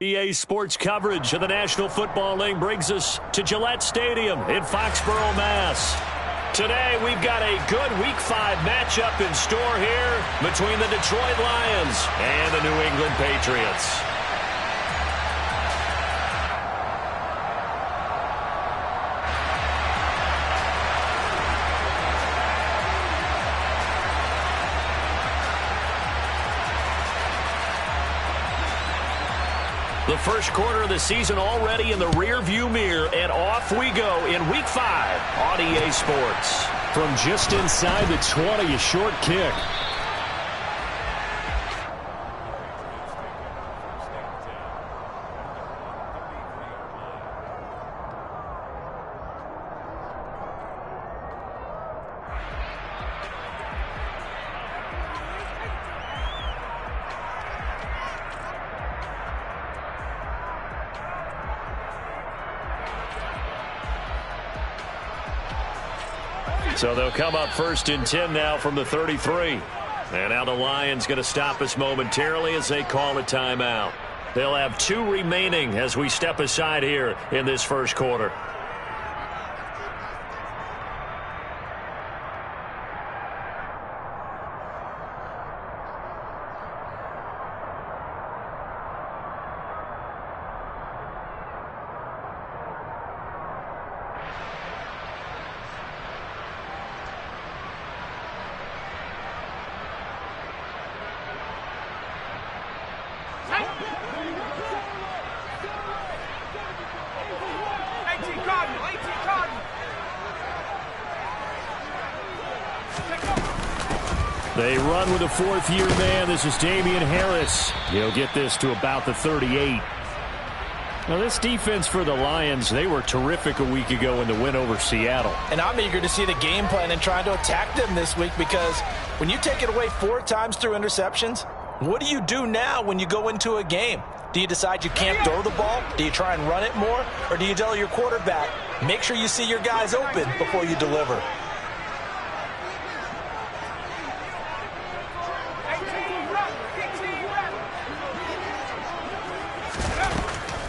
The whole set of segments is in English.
EA Sports coverage of the National Football League brings us to Gillette Stadium in Foxborough, Mass. Today, we've got a good Week 5 matchup in store here between the Detroit Lions and the New England Patriots. The first quarter of the season already in the rear-view mirror, and off we go in Week 5 on EA Sports. From just inside the 20, a short kick. So they'll come up 1st and 10 now from the 33. And now the Lions going to stop us momentarily as they call a timeout. They'll have 2 remaining as we step aside here in this first quarter. They run with a 4th-year man. This is Damian Harris. He'll get this to about the 38. Now, this defense for the Lions, they were terrific a week ago in the win over Seattle. And I'm eager to see the game plan and trying to attack them this week, because when you take it away 4 times through interceptions, what do you do now when you go into a game? Do you decide you can't throw the ball? Do you try and run it more? Or do you tell your quarterback, make sure you see your guys open before you deliver?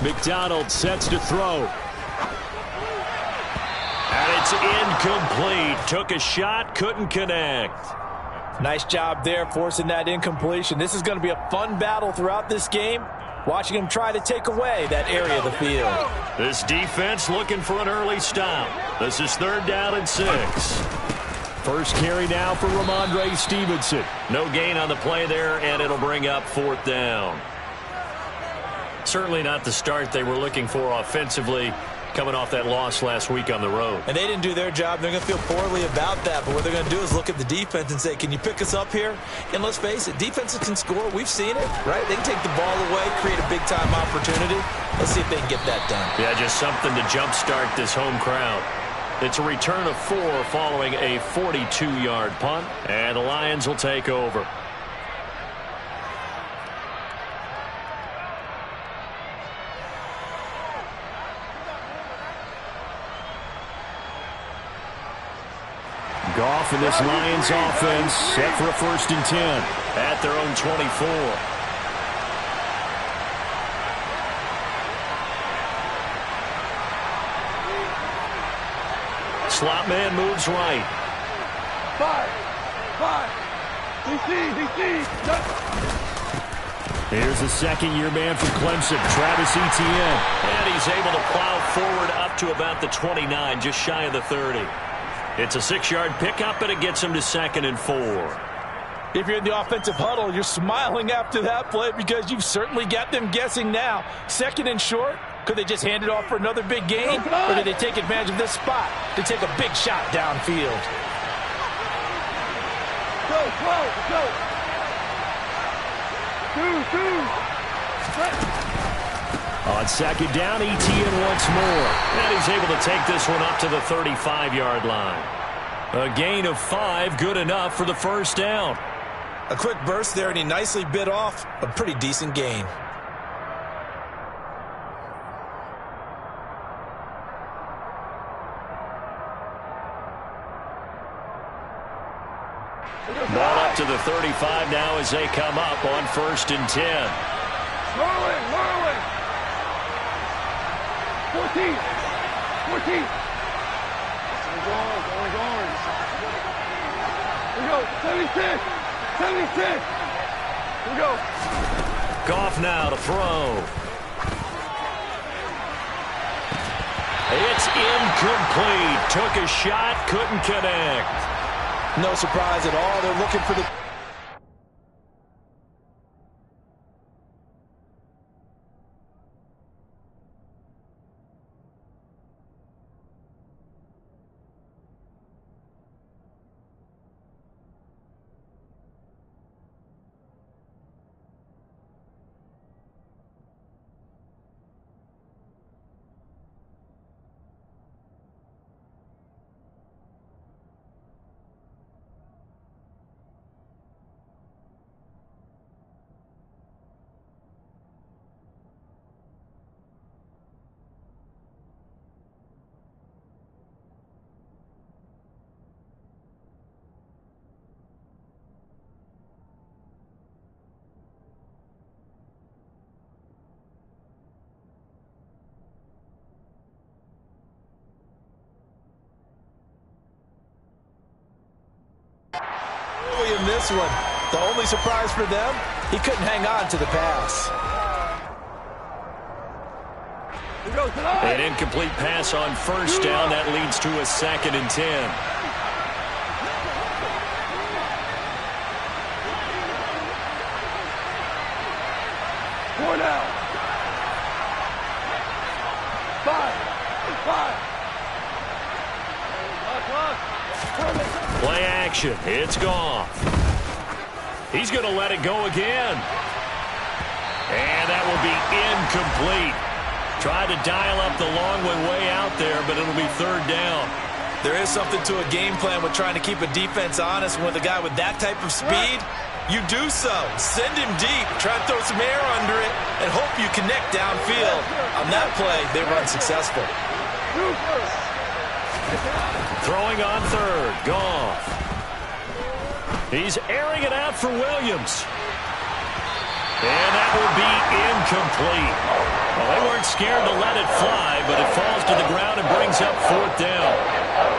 McDonald sets to throw. And it's incomplete. Took a shot, couldn't connect. Nice job there forcing that incompletion. This is going to be a fun battle throughout this game, watching him try to take away that area of the field. This defense looking for an early stop. This is 3rd down and 6. First carry now for Ramondre Stevenson. No gain on the play there, and it'll bring up 4th down. Certainly not the start they were looking for offensively, coming off that loss last week on the road. And they didn't do their job. They're going to feel poorly about that. But what they're going to do is look at the defense and say, can you pick us up here? And let's face it, defenses can score. We've seen it, right? They can take the ball away, create a big-time opportunity. Let's see if they can get that done. Yeah, just something to jumpstart this home crowd. It's a return of 4 following a 42-yard punt, and the Lions will take over. Goff and this Lions offense set for a 1st and 10. At their own 24. Slot man moves right. 5. DC. Here's the 2nd-year man from Clemson, Travis Etienne. And he's able to plow forward up to about the 29, just shy of the 30. It's a 6-yard pickup, and it gets him to 2nd and 4. If you're in the offensive huddle, you're smiling after that play because you've certainly got them guessing now. 2nd and short, could they just hand it off for another big gain? Or did they take advantage of this spot to take a big shot downfield? Go. 2. On 2nd down, Etienne once more. And he's able to take this one up to the 35-yard line. A gain of 5, good enough for the 1st down. A quick burst there, and he nicely bit off a pretty decent gain. Ball up to the 35 now as they come up on 1st and 10. Whirling. 14. 14. Going. Here we go. 76. 76. Here we go. Goff now to throw. It's incomplete. Took a shot, couldn't connect. No surprise at all. They're looking for the... in this one. The only surprise for them, he couldn't hang on to the pass. An incomplete pass on first down. That leads to a 2nd and 10. Four down. 5. Play action. It's Goff. He's going to let it go again. And that will be incomplete. Tried to dial up the long way out there, but it'll be 3rd down. There is something to a game plan with trying to keep a defense honest. With a guy with that type of speed, you do so. Send him deep. Try to throw some air under it and hope you connect downfield. On that play, they were unsuccessful. Throwing on 3rd. Goff. He's airing it out for Williams. And that will be incomplete. Well, they weren't scared to let it fly, but it falls to the ground and brings up 4th down.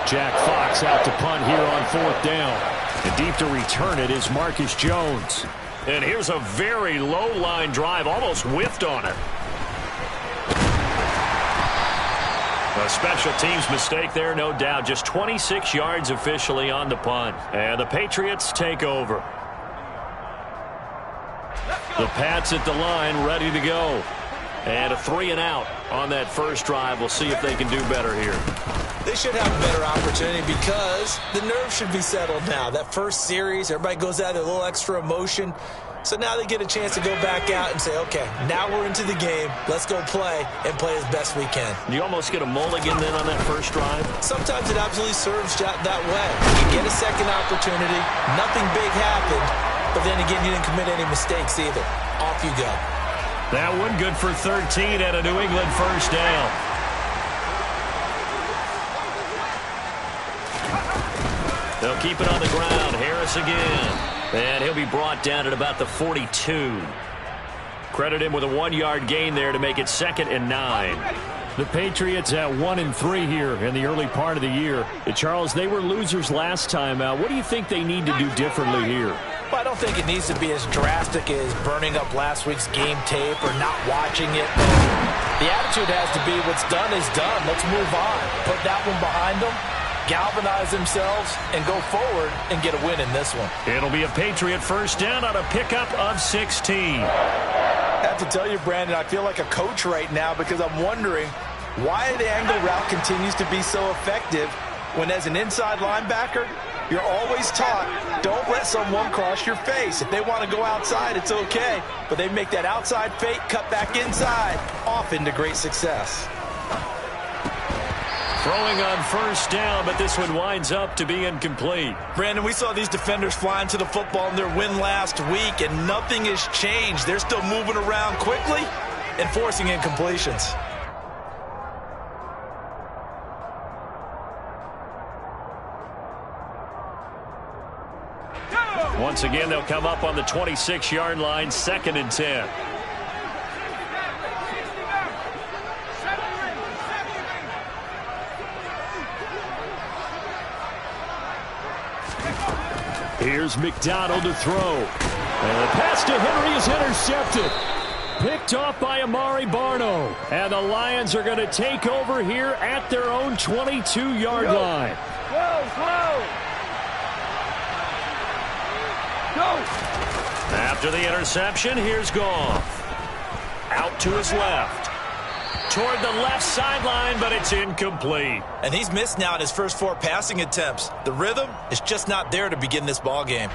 Jack Fox out to punt here on 4th down. And deep to return it is Marcus Jones. And here's a very low-line drive, almost whiffed on it. A special teams mistake there, no doubt. Just 26 yards officially on the punt. And the Patriots take over. The Pats at the line, ready to go. And a 3-and-out on that first drive. We'll see if they can do better here. They should have a better opportunity because the nerves should be settled now. That first series, everybody goes out with a little extra emotion. So now they get a chance to go back out and say, okay, now we're into the game. Let's go play and play as best we can. You almost get a mulligan then on that first drive? Sometimes it absolutely serves that way. You get a second opportunity. Nothing big happened. But then again, you didn't commit any mistakes either. Off you go. That one good for 13 at a New England first down. They'll keep it on the ground. Harris again. And he'll be brought down at about the 42. Credit him with a 1-yard gain there to make it 2nd and 9. The Patriots at 1-3 here in the early part of the year. Charles, they were losers last time out. What do you think they need to do differently here? Well, I don't think it needs to be as drastic as burning up last week's game tape or not watching it. The attitude has to be what's done is done. Let's move on. Put that one behind them. Galvanize themselves and go forward and get a win in this one. It'll be a Patriot first down on a pickup of 16. I have to tell you, Brandon, I feel like a coach right now because I'm wondering why the angle route continues to be so effective when as an inside linebacker, you're always taught, don't let someone cross your face. If they want to go outside, it's okay. But they make that outside fake, cut back inside, off into great success. Throwing on first down, but this one winds up to be incomplete. Brandon, we saw these defenders flying to the football in their win last week, and nothing has changed. They're still moving around quickly and forcing incompletions. Once again, they'll come up on the 26-yard line, 2nd and 10. Here's McDonald to throw. And the pass to Henry is intercepted. Picked off by Amari Barno. And the Lions are going to take over here at their own 22-yard line. Go! After the interception, here's Goff. Out to his left. Toward the left sideline, but it's incomplete. And he's missed now in his first 4 passing attempts. The rhythm is just not there to begin this ball game.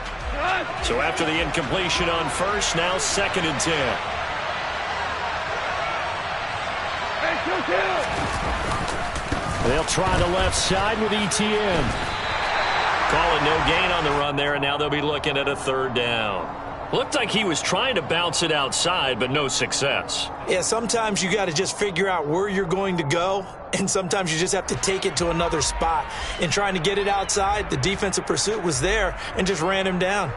So after the incompletion on first, now 2nd and 10. They'll try the left side with ETN. Calling no gain on the run there, and now they'll be looking at a 3rd down. Looked like he was trying to bounce it outside, but no success. Yeah, sometimes you got to just figure out where you're going to go, and sometimes you just have to take it to another spot. In trying to get it outside, the defensive pursuit was there and just ran him down.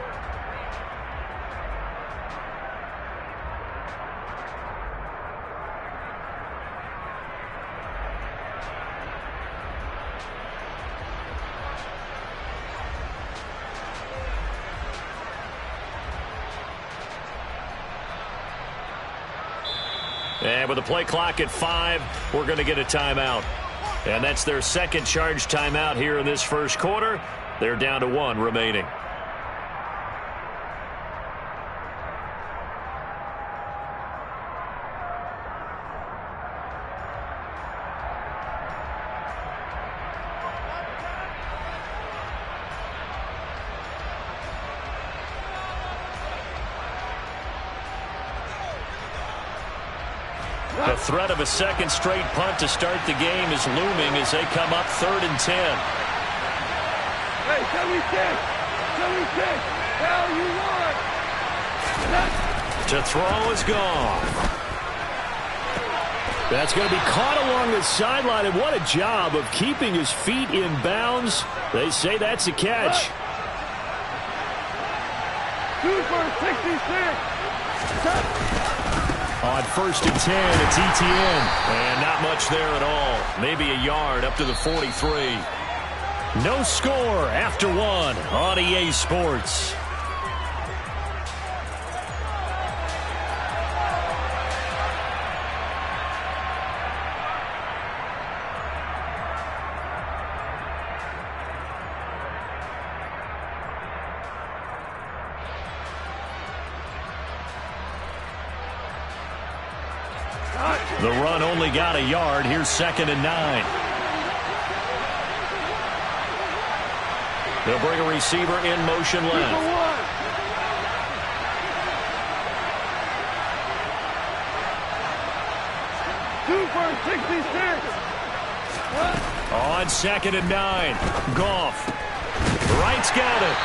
And with the play clock at 5, we're going to get a timeout. And that's their 2nd charge timeout here in this first quarter. They're down to 1 remaining. The threat of a 2nd straight punt to start the game is looming as they come up 3rd and 10. Hey, 76! 76! Hell, you won! To throw is gone. That's going to be caught along the sideline, and what a job of keeping his feet in bounds. They say that's a catch. Super 66! On 1st and 10, it's ETN. And not much there at all. Maybe a yard up to the 43. No score after 1 on EA Sports. The run only got a yard. Here's 2nd and 9. They'll bring a receiver in motion left. Super 66! On 2nd and 9. Goff. Wright's got it.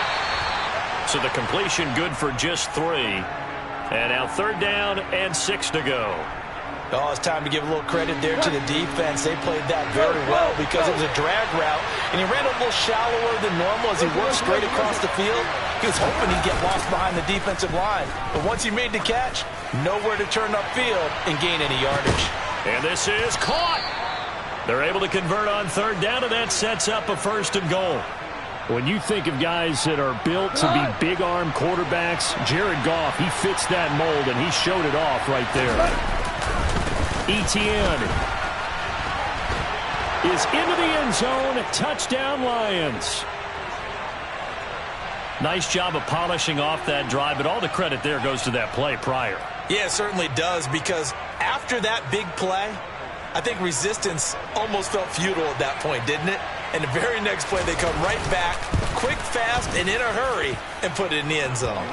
So the completion good for just 3. And now 3rd down and 6 to go. Oh, it's time to give a little credit there to the defense. They played that very well because it was a drag route, and he ran a little shallower than normal as he worked straight across the field. He was hoping he'd get lost behind the defensive line, but once he made the catch, nowhere to turn upfield and gain any yardage. And this is caught. They're able to convert on 3rd down, and that sets up a 1st and goal. When you think of guys that are built to be big-arm quarterbacks, Jared Goff, he fits that mold, and he showed it off right there. ETN is into the end zone. Touchdown, Lions. Nice job of polishing off that drive, but all the credit there goes to that play prior. Yeah, it certainly does, because after that big play, I think resistance almost felt futile at that point, didn't it? And the very next play, they come right back, quick, fast, and in a hurry, and put it in the end zone.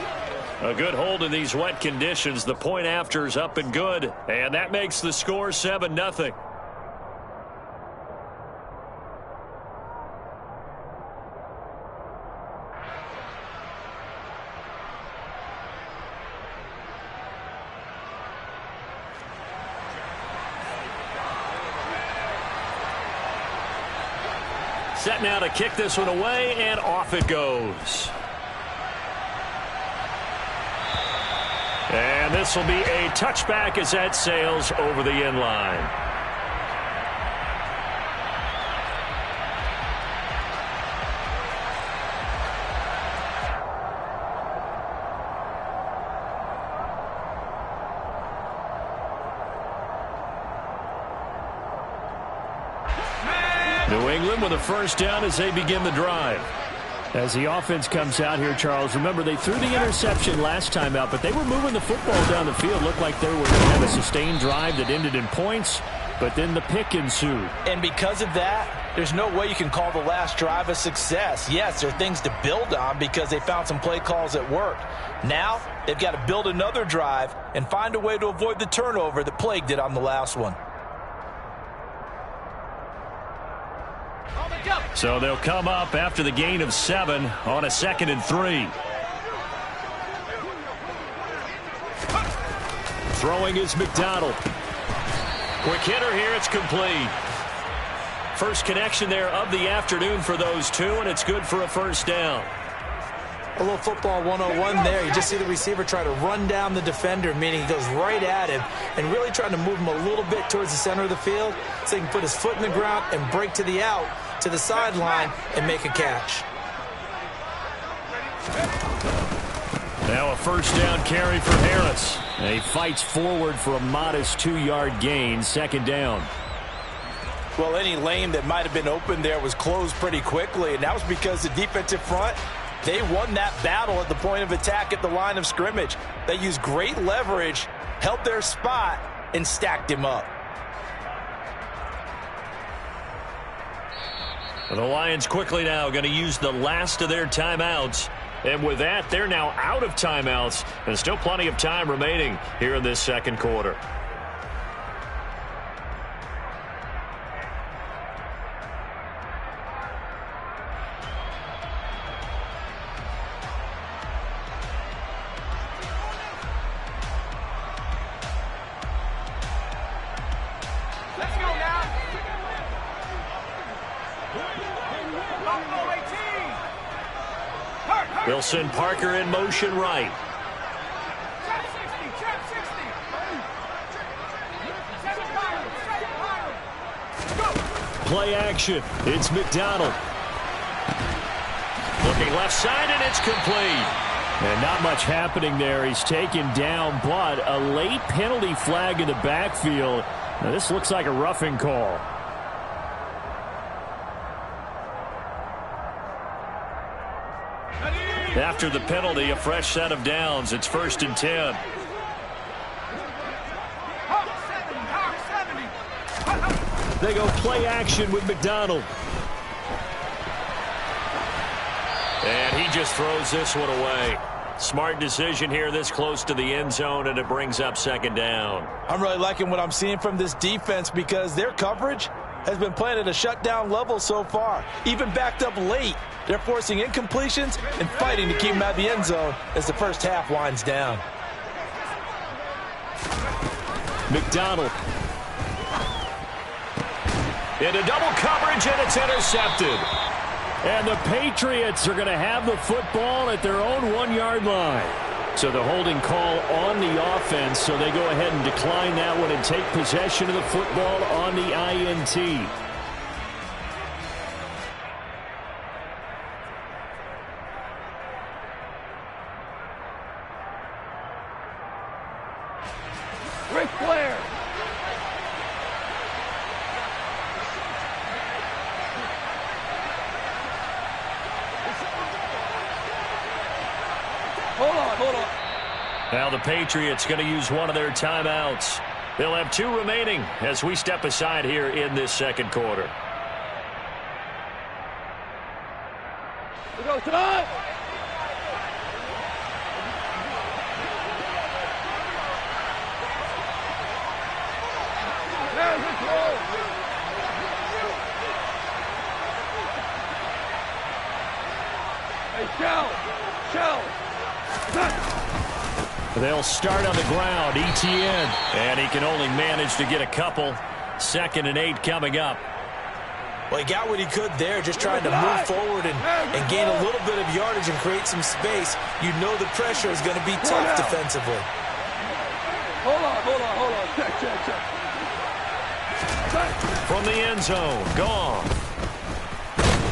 A good hold in these wet conditions. The point after is up and good, and that makes the score 7-0. Set now to kick this one away, and off it goes. And this will be a touchback as that sails over the end line. New England with a first down as they begin the drive. As the offense comes out here, Charles, remember they threw the interception last time out, but they were moving the football down the field. Looked like they were going to have a sustained drive that ended in points, but then the pick ensued. And because of that, there's no way you can call the last drive a success. Yes, there are things to build on because they found some play calls that worked. Now, they've got to build another drive and find a way to avoid the turnover that plagued it on the last one. So they'll come up after the gain of 7 on a 2nd and 3. Throwing is McDonald. Quick hitter here, it's complete. First connection there of the afternoon for those two, and it's good for a first down. A little football 101 there. You just see the receiver try to run down the defender, meaning he goes right at him and really trying to move him a little bit towards the center of the field so he can put his foot in the ground and break to the out, to the sideline, and make a catch. Now a first down carry for Harris. And he fights forward for a modest 2-yard gain, 2nd down. Well, any lane that might have been open there was closed pretty quickly, and that was because the defensive front, they won that battle at the point of attack at the line of scrimmage. They used great leverage, held their spot, and stacked him up. The Lions quickly now going to use the last of their timeouts. And with that, they're now out of timeouts. There's still plenty of time remaining here in this second quarter. They'll send Parker in motion right. Play action. It's McDonald. Looking left side, and it's complete. And not much happening there. He's taken down, but a late penalty flag in the backfield. Now, this looks like a roughing call. After the penalty, a fresh set of downs. It's 1st and 10. They go play action with McDonald. And he just throws this one away. Smart decision here this close to the end zone, and it brings up 2nd down. I'm really liking what I'm seeing from this defense because their coverage has been playing at a shutdown level so far. Even backed up late, they're forcing incompletions and fighting to keep them out of the end zone as the first half winds down. McDonald. Into double coverage, and it's intercepted. And the Patriots are going to have the football at their own 1-yard line. So the holding call on the offense, so they go ahead and decline that one and take possession of the football on the INT. Ric Flair. Hold on. Now the Patriots going to use one of their timeouts. They'll have 2 remaining as we step aside here in this second quarter. We go tonight. Hey, Shell. They'll start on the ground. Etienne. And he can only manage to get a couple. 2nd and 8 coming up. Well, he got what he could there, just trying to move forward and gain a little bit of yardage and create some space. You know the pressure is going to be tough defensively. Hold on. Check. From the end zone. Gone.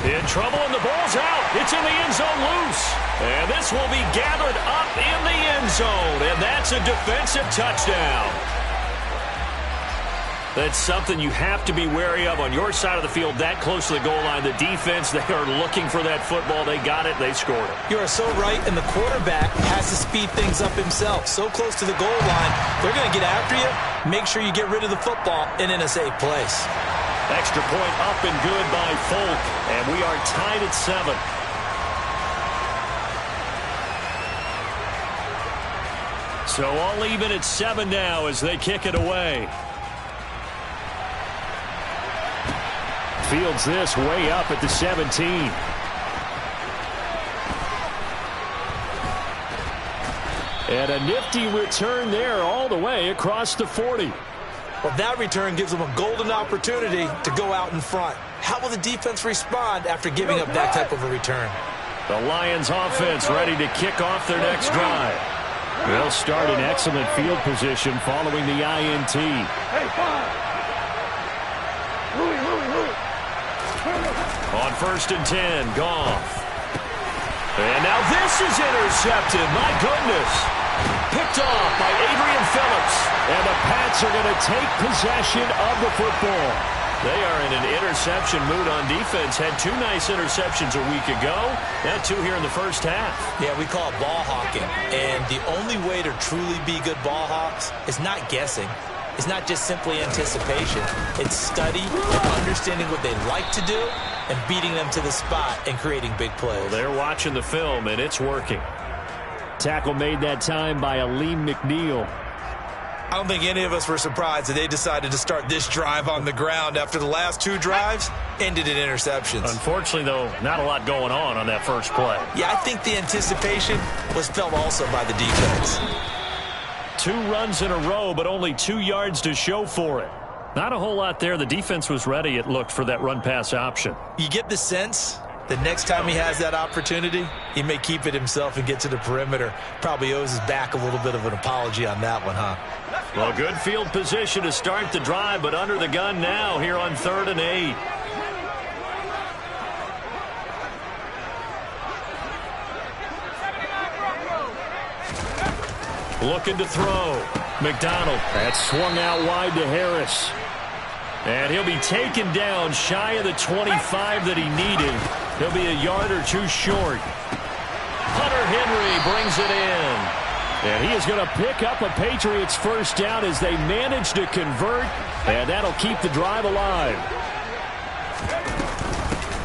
In trouble, and the ball's out. It's in the end zone loose. And this will be gathered up in the end zone. And that's a defensive touchdown. That's something you have to be wary of on your side of the field, that close to the goal line. The defense, they are looking for that football. They got it. They scored it. You are so right, and the quarterback has to speed things up himself. So close to the goal line, they're going to get after you. Make sure you get rid of the football and in a safe place. Extra point up and good by Folk, and we are tied at 7. So all even at 7 now as they kick it away. Fields this way up at the 17. And a nifty return there all the way across the 40. Well, that return gives them a golden opportunity to go out in front. How will the defense respond after giving up that type of a return? The Lions offense ready to kick off their next drive. They'll start in excellent field position following the INT. On 1st and 10, Goff. And now this is intercepted. My goodness. Picked off by Adrian Phillips. And the Pats are going to take possession of the football. They are in an interception mood on defense. Had 2 nice interceptions a week ago. Had 2 here in the first half. Yeah, we call it ball hawking. And the only way to truly be good ball hawks is not guessing. It's not just simply anticipation. It's study, understanding what they like to do, and beating them to the spot and creating big plays. Well, they're watching the film, and it's working. Tackle made that time by Aleem McNeil. I don't think any of us were surprised that they decided to start this drive on the ground after the last 2 drives ended in interceptions. Unfortunately, though, not a lot going on that first play. Yeah, I think the anticipation was felt also by the defense. 2 runs in a row, but only 2 yards to show for it. Not a whole lot there. The defense was ready, it looked, for that run-pass option. You get the sense the next time he has that opportunity, he may keep it himself and get to the perimeter. Probably owes his back a little bit of an apology on that one, huh? Well, good field position to start the drive, but under the gun now here on 3rd and 8. Looking to throw. McDonald. That's swung out wide to Harris. And he'll be taken down shy of the 25 that he needed. He'll be a yard or 2 short. Hunter Henry brings it in. And he is going to pick up a Patriots first down as they manage to convert. And that'll keep the drive alive.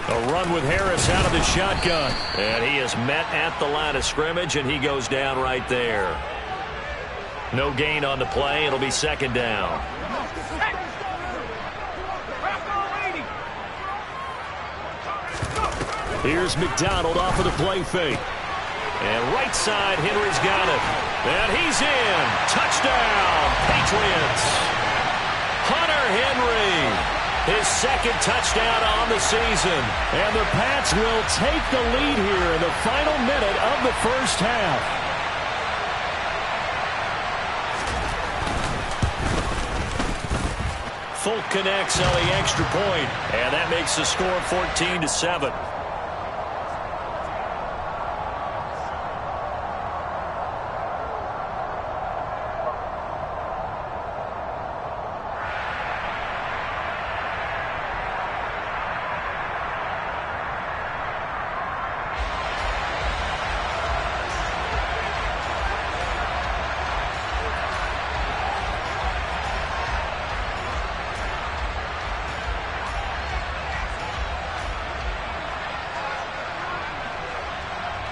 A run with Harris out of the shotgun. And he is met at the line of scrimmage, and he goes down right there. No gain on the play. It'll be 2nd down. Here's McDonald off of the play fake. And right side, Henry's got it. And he's in. Touchdown, Patriots. Hunter Henry, his 2nd touchdown on the season. And the Pats will take the lead here in the final minute of the first half. Folk connects on the extra point, and that makes the score 14-7.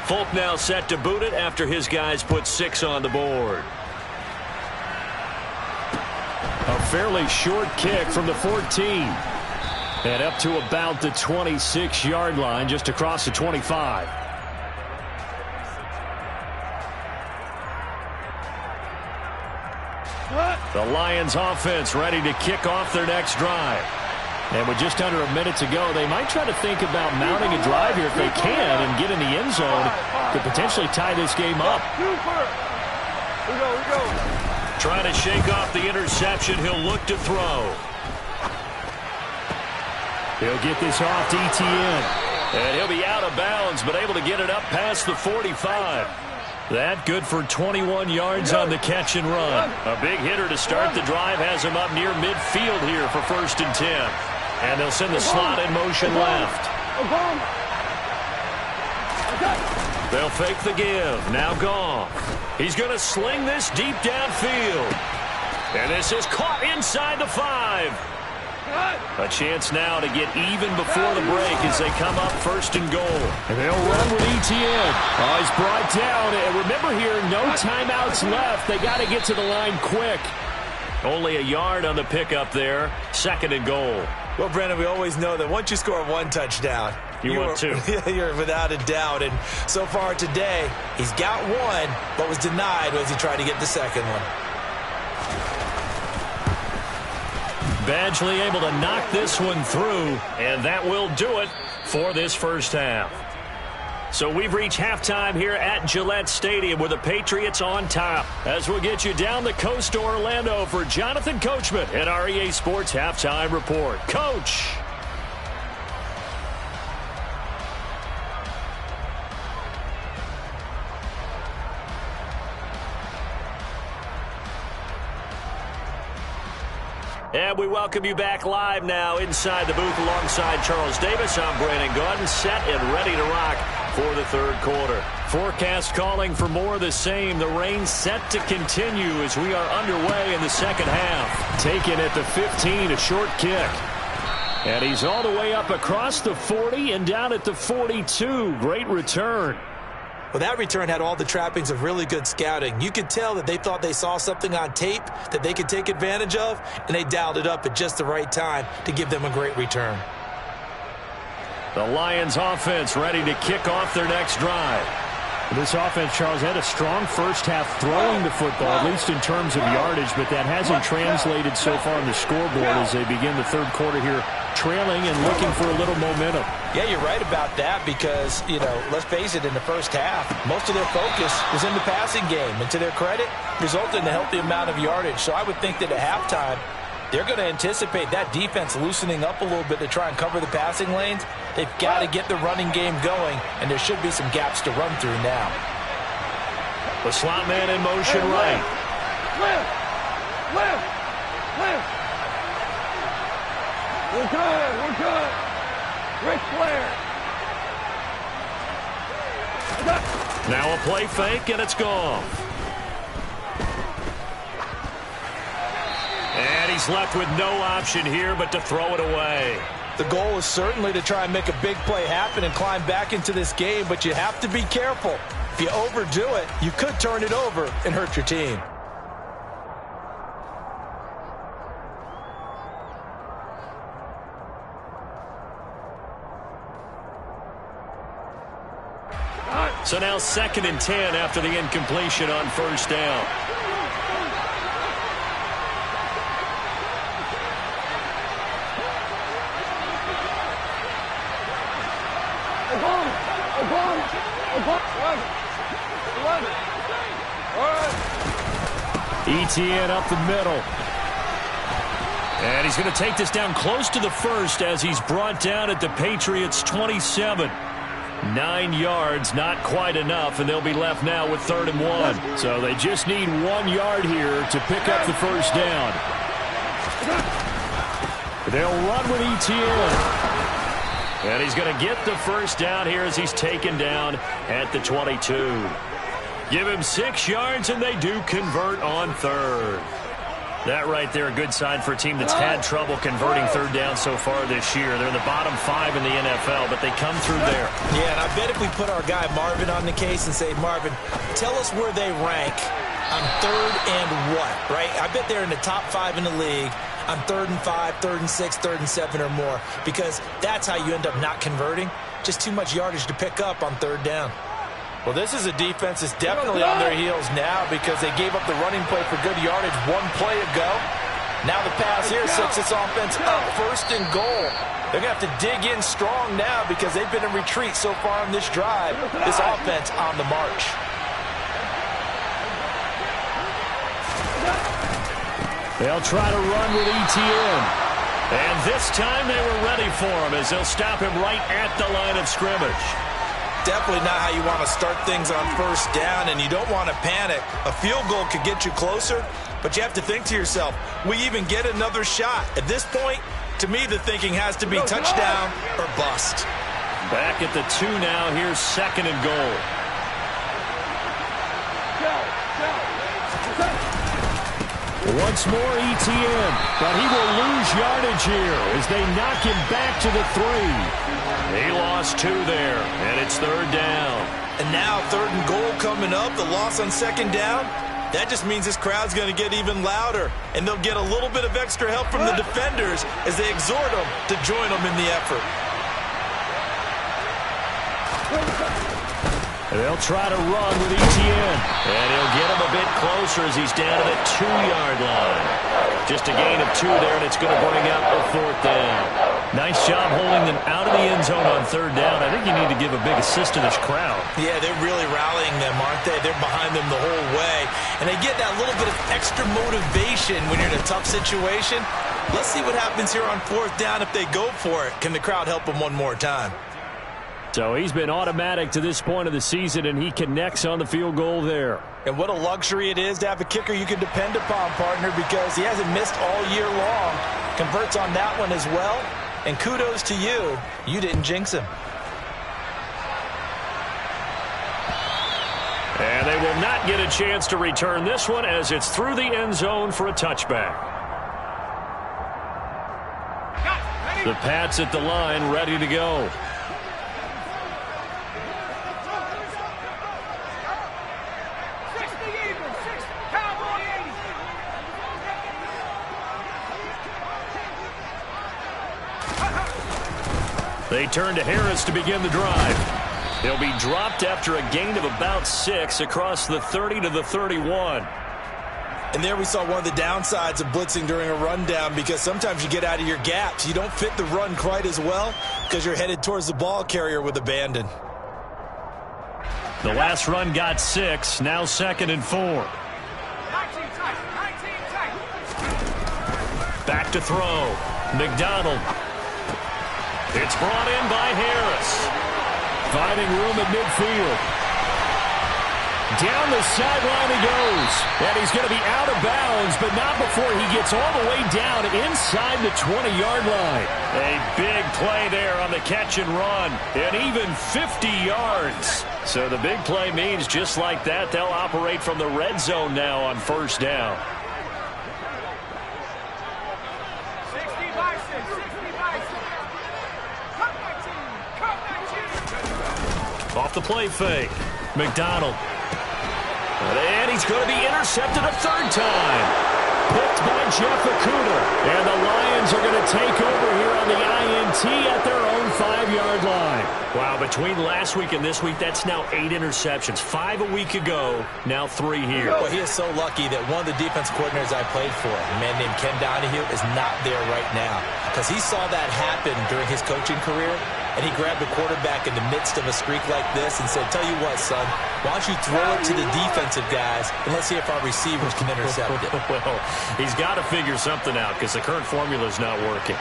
Folk now set to boot it after his guys put 6 on the board. A fairly short kick from the 14. And up to about the 26-yard line, just across the 25. The Lions offense ready to kick off their next drive. And with just under a minute to go, they might try to think about mounting a drive here if they can and get in the end zone to potentially tie this game up. Trying to shake off the interception. He'll look to throw. He'll get this off to Etienne. And he'll be out of bounds, but able to get it up past the 45. That good for 21 yards on the catch and run. A big hitter to start the drive has him up near midfield here for 1st and 10. And they'll send the slot in motion left. They'll fake the give. Now Goff. He's going to sling this deep downfield. And this is caught inside the 5. A chance now to get even before the break as they come up 1st and goal. And they'll run with Etienne. Oh, he's brought down. And remember here, no timeouts left. They got to get to the line quick. Only a yard on the pickup there. 2nd and goal. Well, Brandon, we always know that once you score 1 touchdown, you want 2. You're without a doubt. And so far today, he's got 1, but was denied as he tried to get the 2nd one. Badgley able to knock this one through, and that will do it for this first half. So we've reached halftime here at Gillette Stadium with the Patriots on top. As we'll get you down the coast to Orlando for Jonathan Coachman at our EA Sports Halftime Report. Coach! And we welcome you back live now inside the booth alongside Charles Davis. I'm Brandon Gaudin, set and ready to rock for the 3rd quarter. Forecast calling for more of the same. The rain set to continue as we are underway in the 2nd half. Taken at the 15, a short kick. And he's all the way up across the 40 and down at the 42. Great return. Well, that return had all the trappings of really good scouting. You could tell that they thought they saw something on tape that they could take advantage of, and they dialed it up at just the right time to give them a great return. The Lions offense ready to kick off their next drive. This offense, Charles, had a strong first half throwing the football, at least in terms of yardage, but that hasn't translated so far on the scoreboard as they begin the 3rd quarter here, trailing and looking for a little momentum. Yeah, you're right about that because, let's face it, in the first half, most of their focus was in the passing game. And to their credit, resulted in a healthy amount of yardage. So I would think that at halftime, they're going to anticipate that defense loosening up a little bit to try and cover the passing lanes. They've got to get the running game going, and there should be some gaps to run through now. The slot man in motion right. Left. We're good. Ric Flair. Now a play fake, and it's gone. And he's left with no option here but to throw it away. The goal is certainly to try and make a big play happen and climb back into this game, but you have to be careful. If you overdo it, you could turn it over and hurt your team. So now 2nd and 10 after the incompletion on 1st down. Etienne up the middle. And he's going to take this down close to the 1st as he's brought down at the Patriots' 27. 9 yards, not quite enough, and they'll be left now with 3rd and 1. So they just need 1 yard here to pick up the 1st down. They'll run with Etienne. And he's going to get the 1st down here as he's taken down at the 22. Give him 6 yards, and they do convert on 3rd. That right there, a good sign for a team that's had trouble converting 3rd down so far this year. They're in the bottom 5 in the NFL, but they come through there. Yeah, and I bet if we put our guy Marvin on the case and say, Marvin, tell us where they rank on 3rd and what, right? I bet they're in the top 5 in the league on 3rd and 5, 3rd and 6, 3rd and 7 or more, because that's how you end up not converting. Just too much yardage to pick up on 3rd down. Well, this is a defense that's definitely on their heels now because they gave up the running play for good yardage 1 play ago. Now the pass here sets this offense up 1st and goal. They're going to have to dig in strong now because they've been in retreat so far on this drive. This offense on the march. They'll try to run with Etienne. And this time they were ready for him as they'll stop him right at the line of scrimmage. definitely not how you want to start things on first down, and you don't want to panic. A field goal could get you closer, but you have to think to yourself, we even get another shot. At this point, to me, the thinking has to be touchdown or bust. Back at the 2 now. Here's 2nd and goal. Once more ETN, but he will lose yardage here as they knock him back to the 3. He lost 2 there, and it's 3rd down. And now 3rd and goal coming up, the loss on 2nd down. That just means this crowd's going to get even louder, and they'll get a little bit of extra help from the defenders as they exhort them to join them in the effort. They'll try to run with ETN, and he'll get him a bit closer as he's down to the 2-yard line. Just a gain of 2 there, and it's going to bring out the 4th down. Nice job holding them out of the end zone on 3rd down. I think you need to give a big assist to this crowd. Yeah, they're really rallying them, aren't they? They're behind them the whole way, and they get that little bit of extra motivation when you're in a tough situation. Let's see what happens here on 4th down if they go for it. Can the crowd help them one more time? So he's been automatic to this point of the season, and he connects on the field goal there. And what a luxury it is to have a kicker you can depend upon, partner, because he hasn't missed all year long. Converts on that one as well. And kudos to you. You didn't jinx him. And they will not get a chance to return this one as it's through the end zone for a touchback. The Pats at the line, ready to go. They turn to Harris to begin the drive. He'll be dropped after a gain of about 6 across the 30 to the 31. And there we saw one of the downsides of blitzing during a rundown, because sometimes you get out of your gaps. You don't fit the run quite as well because you're headed towards the ball carrier with abandon. The last run got 6. Now 2nd and 4. Back to throw. McDonald. It's brought in by Harris. Finding room at midfield. Down the sideline he goes. And he's going to be out of bounds, but not before he gets all the way down inside the 20-yard line. A big play there on the catch and run. And even 50 yards. So the big play means just like that, they'll operate from the red zone now on 1st down. Off the play fake. McDonald. And he's going to be intercepted a 3rd time. Picked by Jeff Okudah. And the Lions are going to take over here on the INT at their own 5-yard line. Wow, between last week and this week, that's now 8 interceptions. 5 a week ago, now 3 here. Well, he is so lucky that one of the defense coordinators I played for, a man named Ken Donahue, is not there right now, because he saw that happen during his coaching career, and he grabbed the quarterback in the midst of a streak like this and said, tell you what, son, why don't you throw it to the defensive guys, and let's see if our receivers can intercept it. Well, he's got to figure something out because the current formula is not working.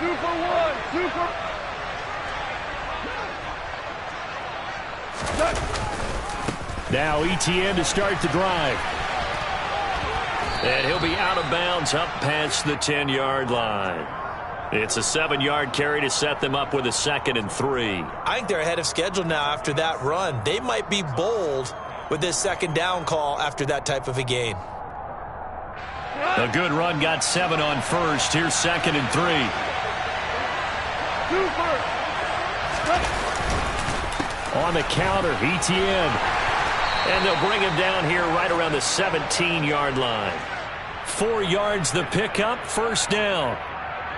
2 for 1. 2 for... Now ETN to start the drive. And he'll be out of bounds up past the 10-yard line. It's a 7-yard carry to set them up with a 2nd and 3. I think they're ahead of schedule now after that run. They might be bold with this 2nd down call after that type of a gain. A good run got 7 on 1st. Here's 2nd and 3. 2 first. On the counter, ETN. And they'll bring him down here right around the 17-yard line. 4 yards the pickup, 1st down.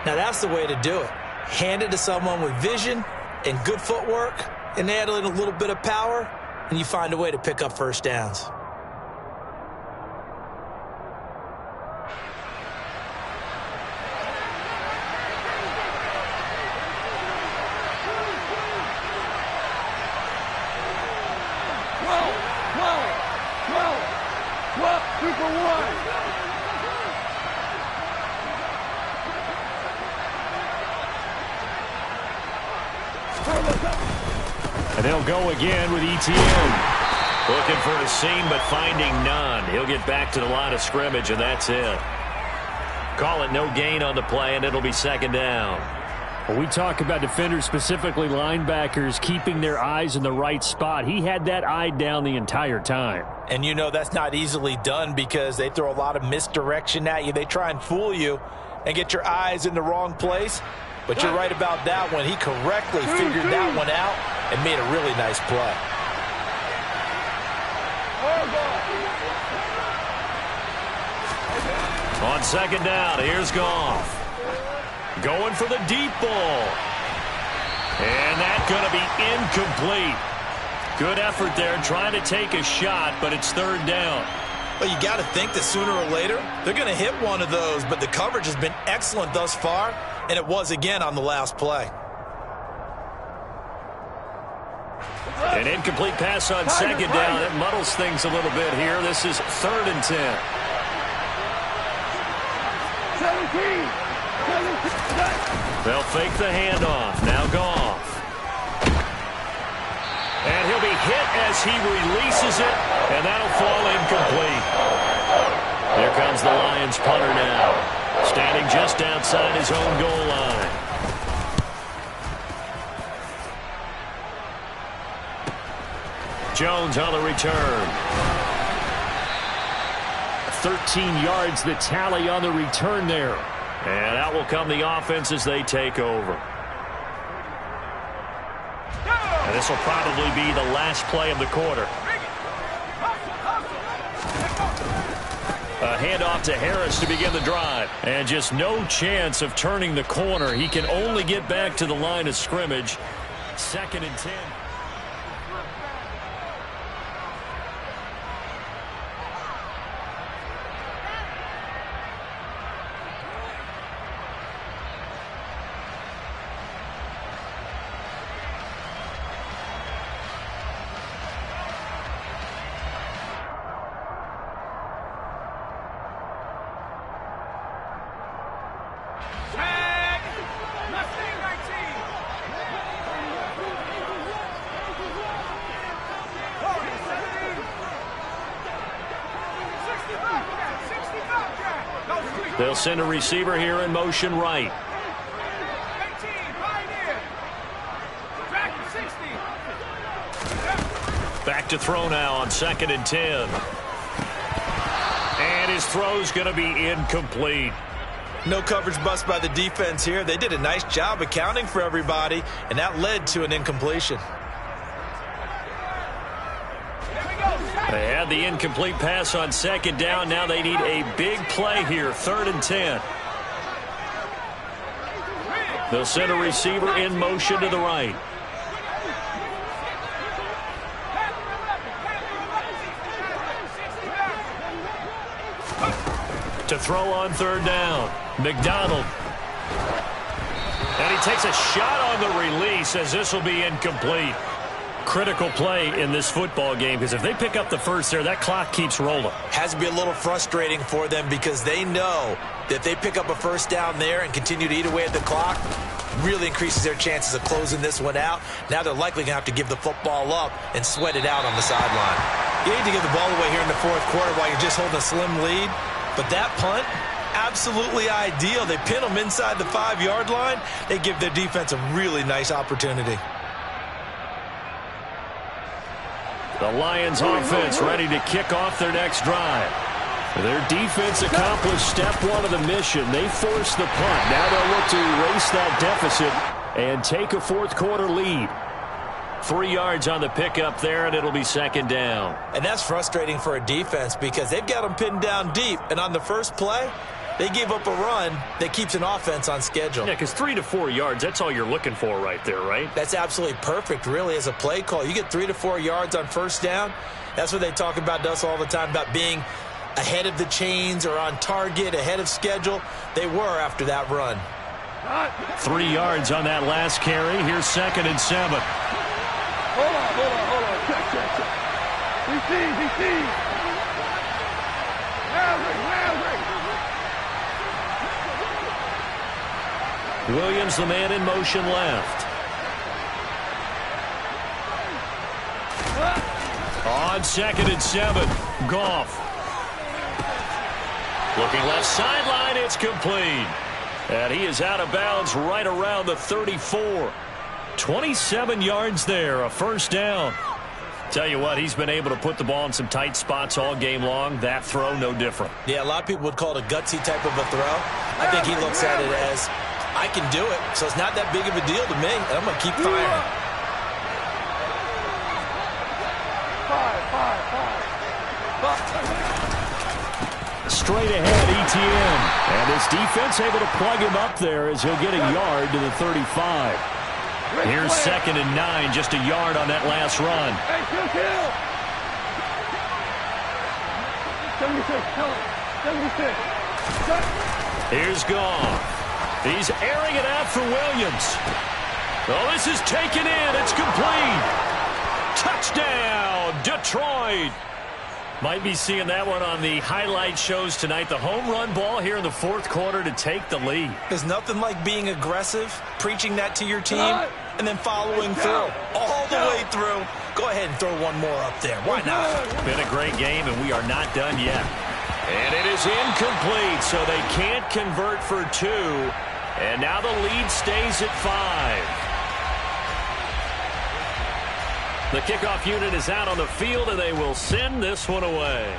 Now that's the way to do it. Hand it to someone with vision and good footwork, and add in a little bit of power, and you find a way to pick up 1st downs. And they'll go again with ETN. Looking for a seam, but finding none. He'll get back to the line of scrimmage, and that's it. Call it no gain on the play, and it'll be second down. When we talk about defenders, specifically linebackers, keeping their eyes in the right spot, he had that eye down the entire time. And you know that's not easily done because they throw a lot of misdirection at you. They try and fool you and get your eyes in the wrong place. But you're right about that one. He correctly figured that one out and made a really nice play. On second down, here's Goff. Going for the deep ball. And that's going to be incomplete. Good effort there trying to take a shot, but it's third down. Well, you got to think that sooner or later they're going to hit one of those, but the coverage has been excellent thus far, and it was again on the last play. An incomplete pass on second down. It muddles things a little bit here. This is 3rd and 10. 17. They'll fake the handoff. Now Goff. And he'll be hit as he releases it, and that'll fall incomplete. Here comes the Lions punter now, standing just outside his own goal line. Jones on the return. 13 yards the tally on the return there. And out will come the offense as they take over. And this will probably be the last play of the quarter. A handoff to Harris to begin the drive. And just no chance of turning the corner. He can only get back to the line of scrimmage. 2nd and 10. They'll send a receiver here in motion right. Back to throw now on 2nd and 10. And his throw's going to be incomplete. No coverage bust by the defense here. They did a nice job accounting for everybody, and that led to an incompletion. They had the incomplete pass on 2nd down. Now they need a big play here, 3rd and 10. They'll send a receiver in motion to the right. To throw on 3rd down, McDonald. And he takes a shot on the release as this will be incomplete. Critical play in this football game because if they pick up the first there, that clock keeps rolling. Has to be a little frustrating for them because they know that if they pick up a first down there and continue to eat away at the clock, really increases their chances of closing this one out. Now they're likely going to have to give the football up and sweat it out on the sideline. You need to give the ball away here in the 4th quarter while you're just holding a slim lead. But that punt, absolutely ideal. They pin them inside the 5-yard line. They give their defense a really nice opportunity. The Lions offense ready to kick off their next drive. Their defense accomplished step 1 of the mission. They forced the punt. Now they'll look to erase that deficit and take a 4th quarter lead. 3 yards on the pickup there, and it'll be 2nd down. And that's frustrating for a defense because they've got them pinned down deep. And on the first play, they gave up a run that keeps an offense on schedule. Yeah, because 3 to 4 yards, that's all you're looking for right there, right? That's absolutely perfect, really, as a play call. You get 3 to 4 yards on first down. That's what they talk about to us all the time, about being ahead of the chains or on target, ahead of schedule. They were after that run. 3 yards on that last carry. Here's 2nd and 7. Hold on. Check. Receive. Williams, the man in motion left. on 2nd and 7. Goff. Looking left sideline, it's complete. And he is out of bounds right around the 34. 27 yards there, a first down. Tell you what, he's been able to put the ball in some tight spots all game long. That throw, no different. Yeah, a lot of people would call it a gutsy type of a throw. I think he looks at it as, I can do it, so it's not that big of a deal to me, and I'm going to keep firing. Straight ahead, ETN. And this defense able to plug him up there as he'll get a yard to the 35. Here's 2nd and 9, just a yard on that last run. Here's Goff. He's airing it out for Williams. Oh, this is taken in. It's complete. Touchdown, Detroit. Might be seeing that one on the highlight shows tonight. The home run ball here in the 4th quarter to take the lead. There's nothing like being aggressive, preaching that to your team, and then following through. All the way through. Go ahead and throw one more up there. Why not? Been a great game, and we are not done yet. And it is incomplete, so they can't convert for 2. And now the lead stays at 5. The kickoff unit is out on the field, and they will send this one away.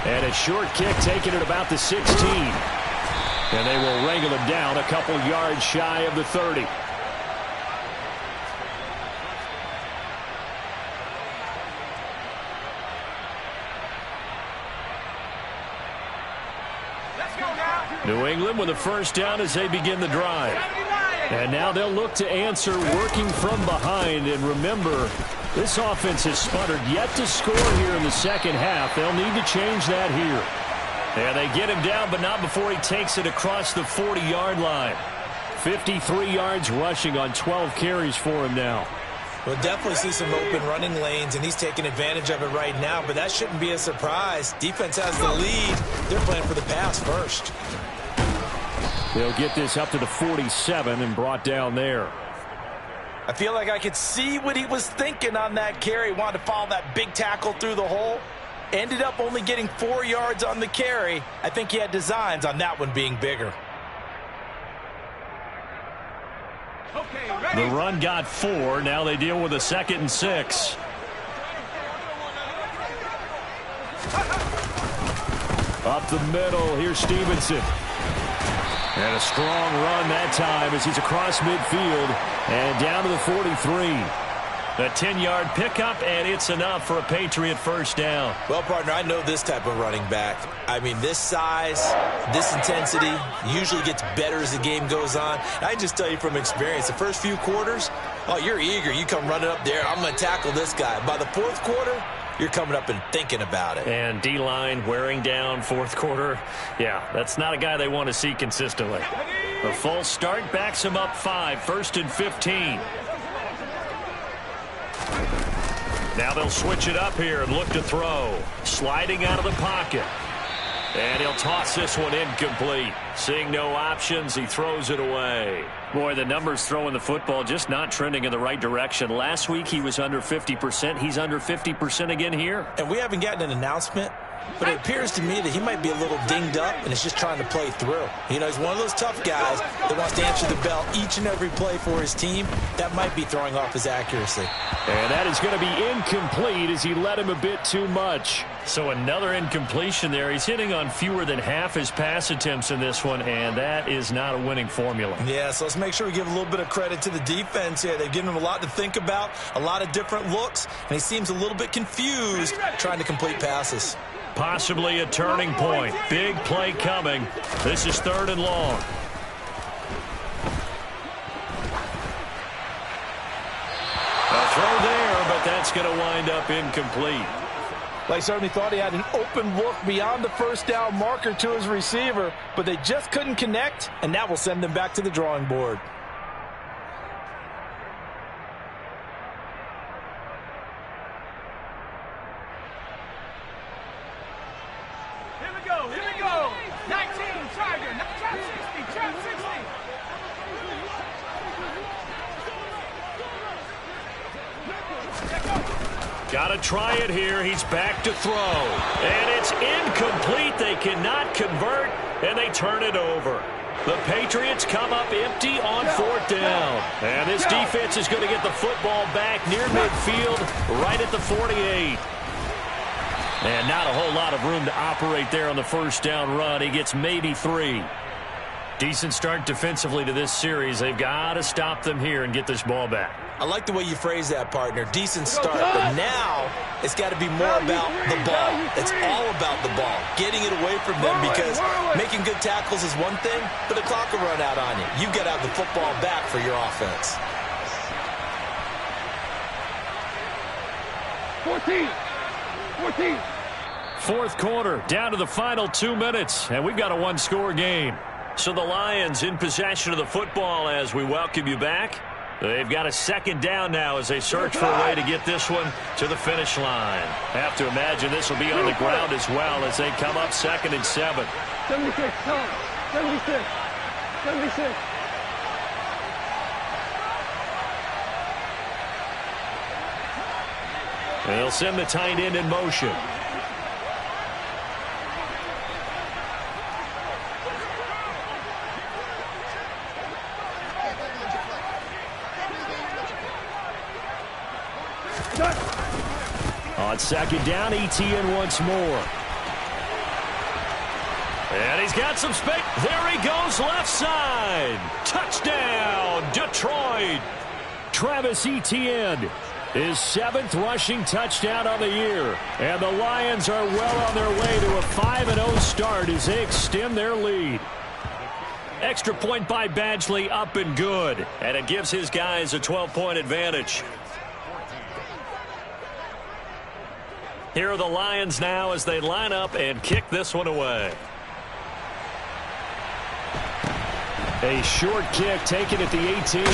And a short kick taken at about the 16. And they will wrangle him down a couple yards shy of the 30. New England with a first down as they begin the drive. And now they'll look to answer working from behind. And remember, this offense has sputtered yet to score here in the second half. They'll need to change that here. And they get him down, but not before he takes it across the 40-yard line. 53 yards rushing on 12 carries for him now. We'll definitely see some open running lanes, and he's taking advantage of it right now, but that shouldn't be a surprise. Defense has the lead. They're playing for the pass first. They'll get this up to the 47 and brought down there. I feel like I could see what he was thinking on that carry. Wanted to follow that big tackle through the hole. Ended up only getting 4 yards on the carry. I think he had designs on that one being bigger. The run got 4. Now they deal with a 2nd and 6. Up the middle, here's Stevenson. And a strong run that time as he's across midfield and down to the 43. A 10-yard pickup, and it's enough for a Patriot first down. Well, partner, I know this type of running back. I mean, this size, this intensity usually gets better as the game goes on. I just tell you from experience, the first few quarters, oh, you're eager. You come running up there, I'm going to tackle this guy. By the 4th quarter, you're coming up and thinking about it. And D-line wearing down 4th quarter. Yeah, that's not a guy they want to see consistently. A false start backs him up 5, 1st and 15. Now they'll switch it up here and look to throw. Sliding out of the pocket. And he'll toss this one incomplete. Seeing no options, he throws it away. Boy, the numbers throwing the football just not trending in the right direction. Last week he was under 50%. He's under 50% again here. And we haven't gotten an announcement, but it appears to me that he might be a little dinged up and is just trying to play through. You know, he's one of those tough guys that wants to answer the bell each and every play for his team. That might be throwing off his accuracy. And that is going to be incomplete as he led him a bit too much. So another incompletion there. He's hitting on fewer than half his pass attempts in this one, and that is not a winning formula. Yeah, so let's make sure we give a little bit of credit to the defense here. They've given him a lot to think about, a lot of different looks, and he seems a little bit confused trying to complete passes. Possibly a turning point. Big play coming. This is 3rd and long. A throw there, but that's going to wind up incomplete. They certainly thought he had an open look beyond the first down marker to his receiver, but they just couldn't connect, and that will send them back to the drawing board. Here we go. 19, Tiger, trap 60, trap 60. Got to try it here. He's back to throw. And it's incomplete. They cannot convert, and they turn it over. The Patriots come up empty on 4th down. And this defense is going to get the football back near midfield, right at the 48. And not a whole lot of room to operate there on the first down run. He gets maybe 3. Decent start defensively to this series. They've got to stop them here and get this ball back. I like the way you phrase that, partner. Decent start, but now it's got to be more about the ball. It's all about the ball, getting it away from them, because making good tackles is one thing, but the clock will run out on you. You've got to have the football back for your offense. 14. Fourth quarter, down to the final 2 minutes, and we've got a one-score game. So the Lions in possession of the football as we welcome you back. They've got a second down now as they search for a way to get this one to the finish line. Have to imagine this will be on the ground as well as they come up 2nd and 7. 76, 76, 76. They'll send the tight end in motion. On 2nd down, ETN once more. And he's got some space. There he goes, left side. Touchdown, Detroit. Travis Etienne, his 7th rushing touchdown of the year. And the Lions are well on their way to a 5-0 start as they extend their lead. Extra point by Badgley, up and good. And it gives his guys a 12-point advantage. Here are the Lions now as they line up and kick this one away. A short kick taken at the 18.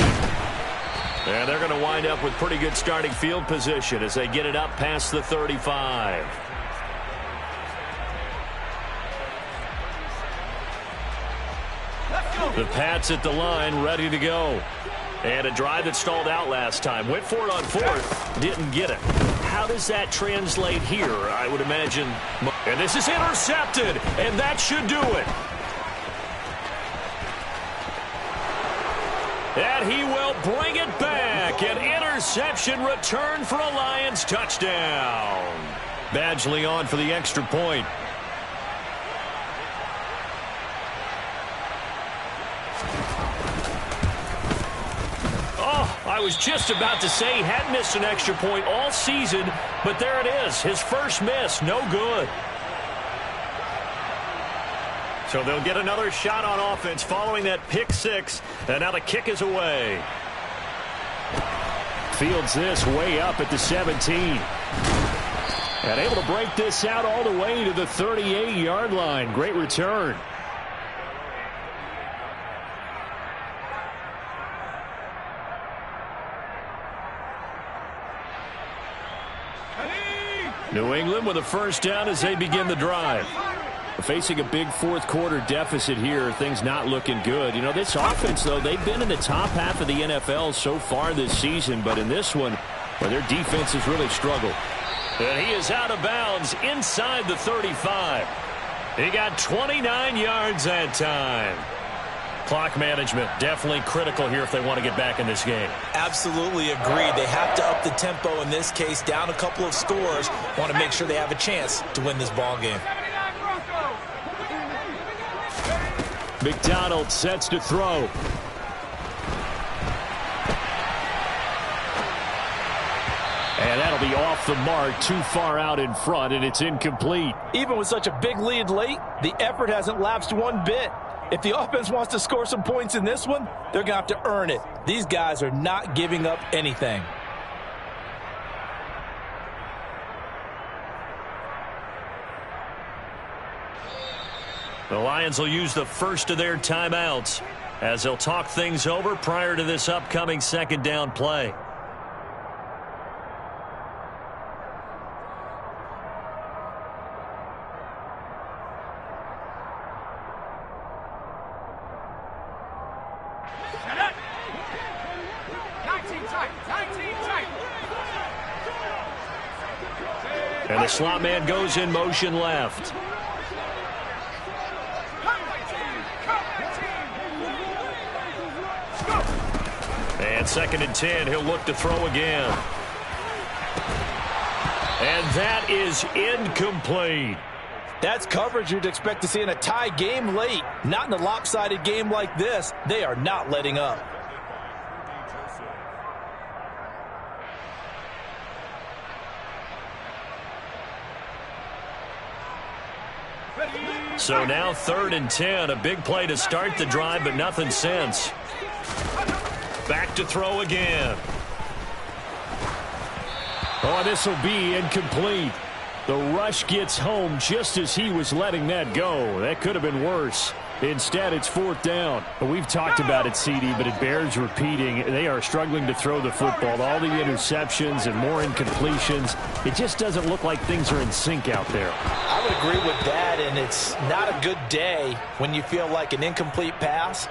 And they're going to wind up with pretty good starting field position as they get it up past the 35. The Pats at the line, ready to go. And a drive that stalled out last time. Went for it on 4th, didn't get it. How does that translate here? I would imagine. And this is intercepted, and that should do it. And he will bring it back. An interception return for a Lions touchdown. Badgley on for the extra point. I was just about to say he hadn't missed an extra point all season, but there it is. His first miss, no good. So they'll get another shot on offense following that pick 6, and now the kick is away. Fields this way up at the 17. And able to break this out all the way to the 38-yard line. Great return. New England with a first down as they begin the drive. Facing a big fourth quarter deficit here, things not looking good. You know, this offense, though, they've been in the top half of the NFL so far this season, but in this one, well, their defense has really struggled. And he is out of bounds inside the 35. He got 29 yards that time. Clock management definitely critical here if they want to get back in this game. Absolutely agreed. They have to up the tempo in this case, down a couple of scores. Want to make sure they have a chance to win this ball game. McDonald sets to throw. And that'll be off the mark, too far out in front, and it's incomplete. Even with such a big lead late, the effort hasn't lapsed one bit. If the offense wants to score some points in this one, they're going to have to earn it. These guys are not giving up anything. The Lions will use the first of their timeouts as they'll talk things over prior to this upcoming second down play. And the slot man goes in motion left. And 2nd and 10, he'll look to throw again. And that is incomplete. That's coverage you'd expect to see in a tie game late. Not in a lopsided game like this. They are not letting up. So now 3rd and 10, a big play to start the drive, but nothing since. Back to throw again. Oh, this will be incomplete. The rush gets home just as he was letting that go. That could have been worse. Instead, it's 4th down. We've talked about it, CD, but it bears repeating. They are struggling to throw the football. All the interceptions and more incompletions. It just doesn't look like things are in sync out there. I would agree with that, and it's not a good day when you feel like an incomplete pass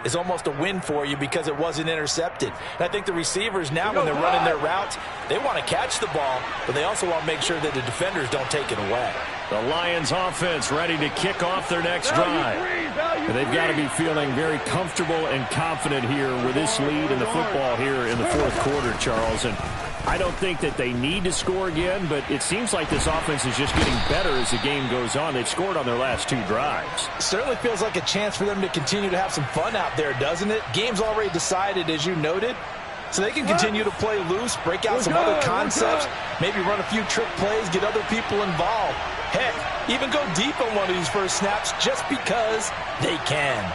is almost a win for you because it wasn't intercepted. And I think the receivers now, when they're running their routes, they want to catch the ball, but they also want to make sure that the defenders don't take it away. The Lions offense ready to kick off their next drive. And they've got to be feeling very comfortable and confident here with this lead in the football here in the 4th quarter, Charles. And I don't think that they need to score again, but it seems like this offense is just getting better as the game goes on. They've scored on their last 2 drives. Certainly feels like a chance for them to continue to have some fun out there, doesn't it? Game's already decided, as you noted, so they can continue to play loose, break out some other concepts, maybe run a few trick plays, get other people involved. Heck, even go deep on one of these first snaps just because they can.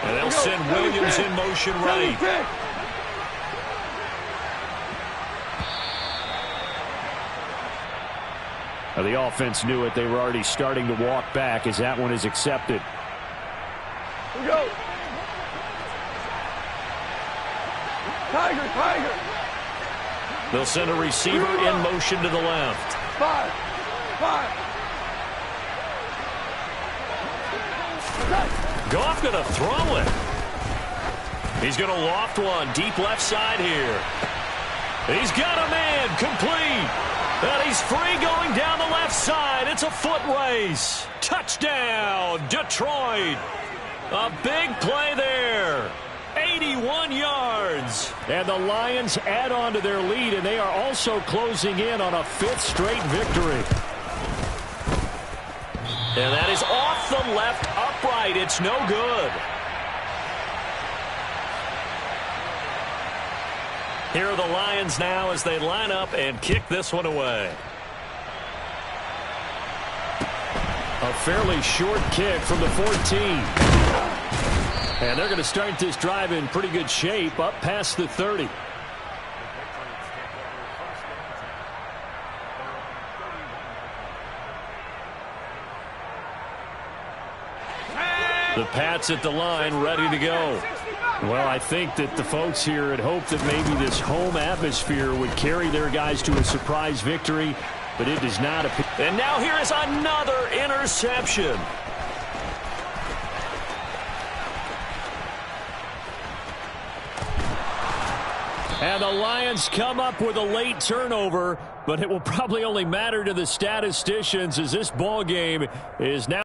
And they'll send Williams in motion right. Now, the offense knew it. They were already starting to walk back as that one is accepted. Here we go. Tiger. They'll send a receiver in motion to the left. 5. Goff going to throw it. He's going to loft one deep left side here. He's got a man complete. And he's free going down the left side. It's a foot race. Touchdown, Detroit. A big play there. 81 yards. And the Lions add on to their lead, and they are also closing in on a 5th straight victory. And that is off the left upright. It's no good. Here are the Lions now as they line up and kick this one away. A fairly short kick from the 14. And they're going to start this drive in pretty good shape up past the 30. The Pats at the line ready to go. Well, I think that the folks here had hoped that maybe this home atmosphere would carry their guys to a surprise victory, but it does not appear. And now here is another interception. And the Lions come up with a late turnover, but it will probably only matter to the statisticians as this ball game is now